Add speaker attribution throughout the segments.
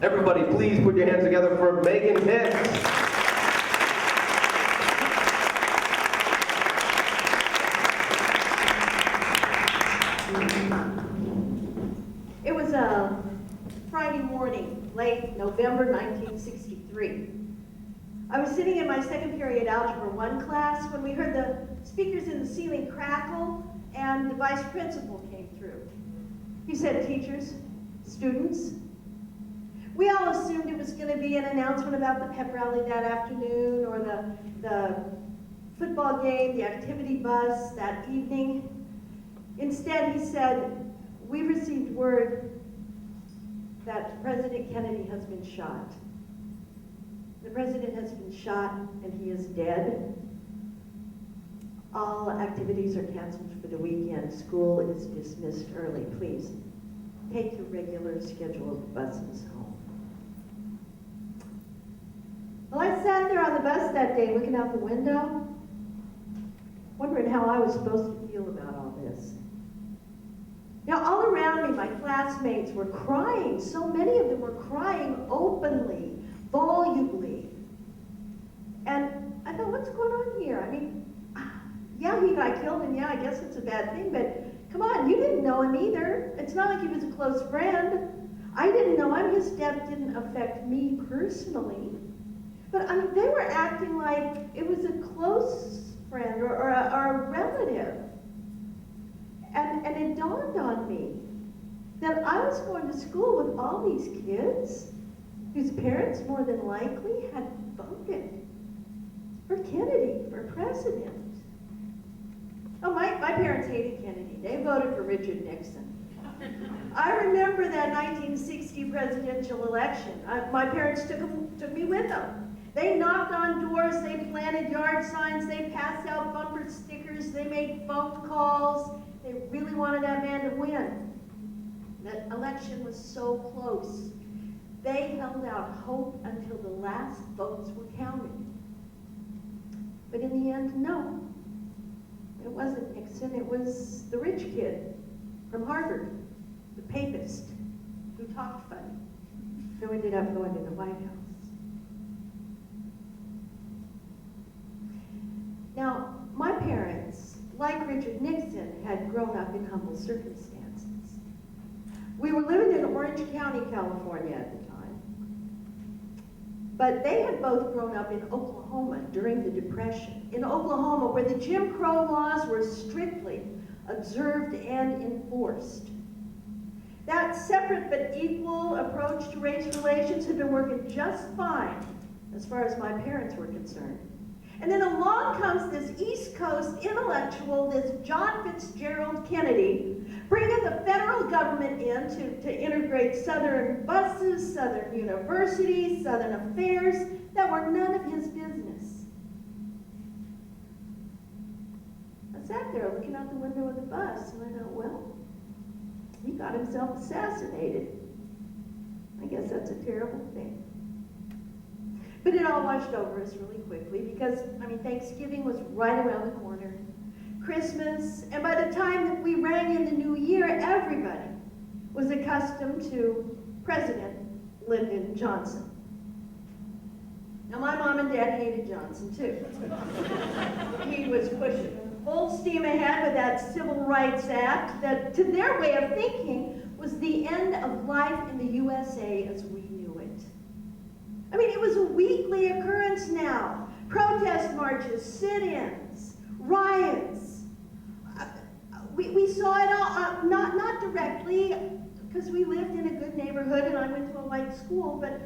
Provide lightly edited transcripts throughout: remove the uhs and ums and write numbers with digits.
Speaker 1: Everybody, please put your hands together for Megan Hicks.
Speaker 2: It was a Friday morning, late November 1963. I was sitting in my second period Algebra 1 class when we heard the speakers in the ceiling crackle and the vice principal came through. He said, "Teachers, students," we all assumed it was going to be an announcement about the pep rally that afternoon or the football game, the activity bus that evening. Instead, he said, "We've received word that President Kennedy has been shot. The president has been shot and he is dead. All activities are canceled for the weekend. School is dismissed early. Please take your regular scheduled buses home." Well, I sat there on the bus that day looking out the window, wondering how I was supposed to feel about all this. Now, all around me, my classmates were crying. So many of them were crying openly, volubly. And I thought, what's going on here? I mean, yeah, he got killed, and yeah, I guess it's a bad thing, but come on, you didn't know him either. It's not like he was a close friend. I didn't know him. His death didn't affect me personally. But I mean, they were acting like it was a close friend or a relative. And it dawned on me that I was going to school with all these kids whose parents more than likely had voted for Kennedy for president. Oh, my parents hated Kennedy. They voted for Richard Nixon. I remember that 1960 presidential election. My parents took me with them. They knocked on doors, they planted yard signs, they passed out bumper stickers, they made phone calls. They really wanted that man to win. The election was so close. They held out hope until the last votes were counted. But in the end, no. It wasn't Nixon, it was the rich kid from Harvard, the papist, who talked funny, who ended up going to the White House. Now, my parents, like Richard Nixon, had grown up in humble circumstances. We were living in Orange County, California at the time. But they had both grown up in Oklahoma during the Depression. In Oklahoma, where the Jim Crow laws were strictly observed and enforced. That separate but equal approach to race relations had been working just fine as far as my parents were concerned. And then along comes this East Coast intellectual, this John Fitzgerald Kennedy, bringing the federal government in to integrate Southern buses, Southern universities, Southern affairs that were none of his business. I sat there looking out the window of the bus, and I thought, well, he got himself assassinated. I guess that's a terrible thing. But it all washed over us really quickly because, I mean, Thanksgiving was right around the corner. Christmas, and by the time that we rang in the new year, everybody was accustomed to President Lyndon Johnson. Now, my mom and dad hated Johnson, too. He was pushing full steam ahead with that Civil Rights Act that, to their way of thinking, was the end of life in the USA as we knew it. I mean, it was a weekly occurrence now. Protest marches, sit-ins, riots. We saw it all, not directly, because we lived in a good neighborhood and I went to a white school, but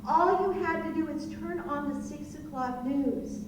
Speaker 2: all you had to do was turn on the 6 o'clock news.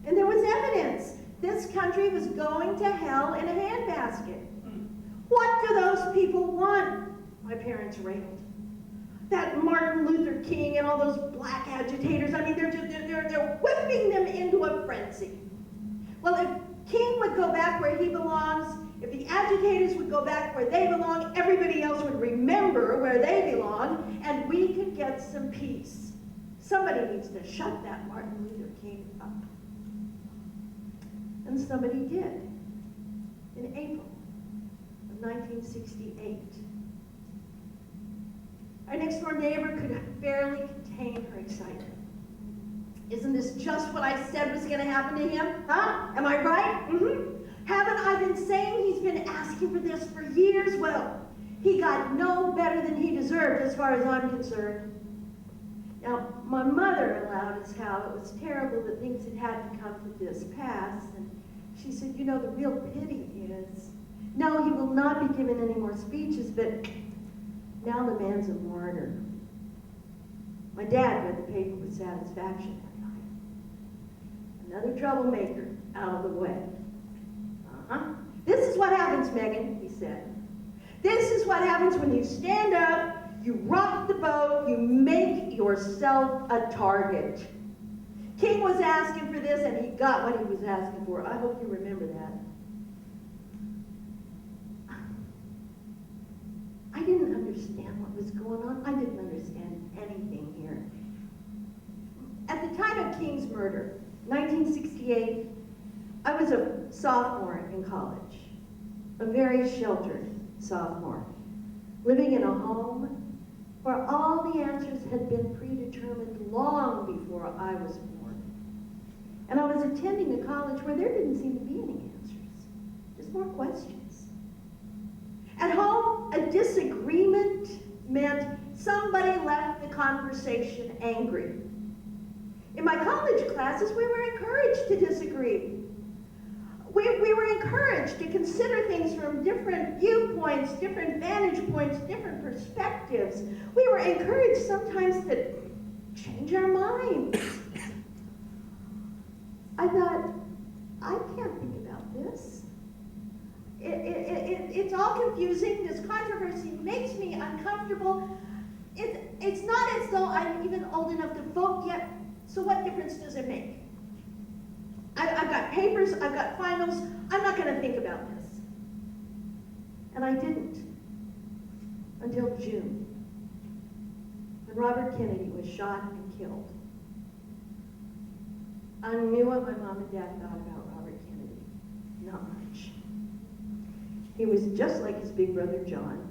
Speaker 2: And there was evidence. This country was going to hell in a handbasket. What do those people want? My parents railed. That Martin Luther King and all those black agitators, I mean, they're whipping them into a frenzy. Well, if King would go back where he belongs, if the agitators would go back where they belong, everybody else would remember where they belong, and we could get some peace. Somebody needs to shut that Martin Luther King up. And somebody did, in April of 1968. I Our next door neighbor could barely contain her excitement. Isn't this just what I said was going to happen to him? Huh? Am I right? Haven't I been saying he's been asking for this for years? Well, he got no better than he deserved as far as I'm concerned. Now, my mother allowed us how it was terrible that things had to come to this pass, and she said, you know, the real pity is, no, he will not be given any more speeches, but now the man's a martyr. My dad read the paper with satisfaction that night. Another troublemaker out of the way. This is what happens, Megan, he said. This is what happens when you stand up, you rock the boat, you make yourself a target. King was asking for this, and he got what he was asking for. I hope you remember that. I didn't understand what was going on. I didn't understand anything here. At the time of King's murder, 1968, I was a sophomore in college, a very sheltered sophomore, living in a home where all the answers had been predetermined long before I was born. And I was attending a college where there didn't seem to be any answers, just more questions. At home, a disagreement meant somebody left the conversation angry. In my college classes, we were encouraged to disagree. We were encouraged to consider things from different viewpoints, different vantage points, different perspectives. We were encouraged sometimes to change our minds. I thought, I can't think about this. It's all confusing. This controversy makes me uncomfortable. It's not as though I'm even old enough to vote yet, so what difference does it make? I've got papers, I've got finals, I'm not going to think about this. And I didn't until June, when Robert Kennedy was shot and killed. I knew what my mom and dad thought about Robert Kennedy. Not much. He was just like his big brother John,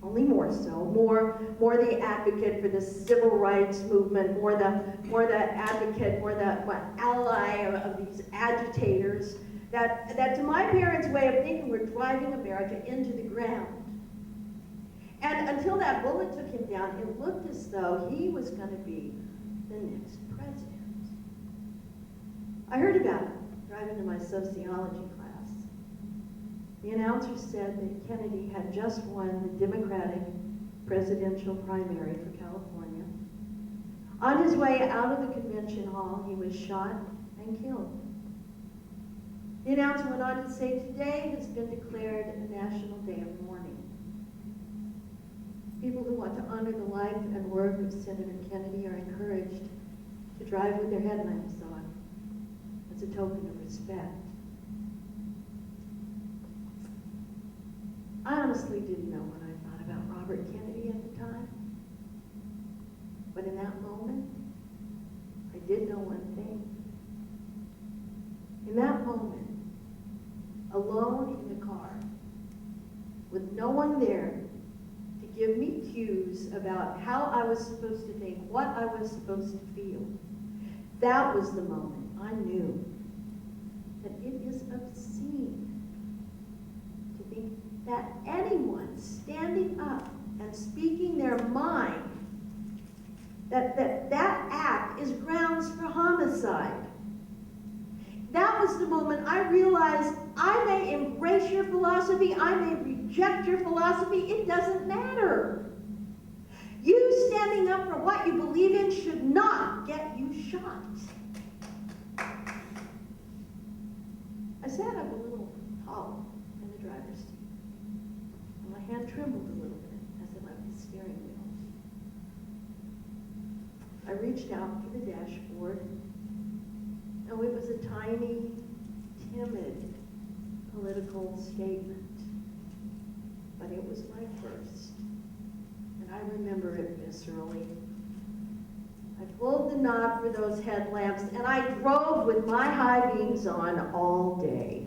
Speaker 2: only more so, more the advocate for the civil rights movement, more the advocate, more the ally of these agitators that to my parents' way of thinking were driving America into the ground. And until that bullet took him down, it looked as though he was going to be the next president. I heard about it driving to my sociology class. The announcer said that Kennedy had just won the Democratic presidential primary for California. On his way out of the convention hall, he was shot and killed. The announcer went on to say, today has been declared a national day of mourning. People who want to honor the life and work of Senator Kennedy are encouraged to drive with their headlamps on as a token of respect. I honestly didn't know what I thought about Robert Kennedy at the time. But in that moment, I did know one thing. In that moment, alone in the car, with no one there to give me cues about how I was supposed to think, what I was supposed to feel, that was the moment I knew that it is obscene to think that anyone standing up and speaking their mind, that act is grounds for homicide. That was the moment I realized I may embrace your philosophy, I may reject your philosophy, it doesn't matter. You standing up for what you believe in should not get you shot. I sat up a little taller in the driver's seat, and my hand trembled a little bit as I left the steering wheel. I reached out to the dashboard. Oh, it was a tiny, timid political statement, but it was my first, and I remember it viscerally. I pulled the knob for those headlamps, and I drove with my high beams on all day.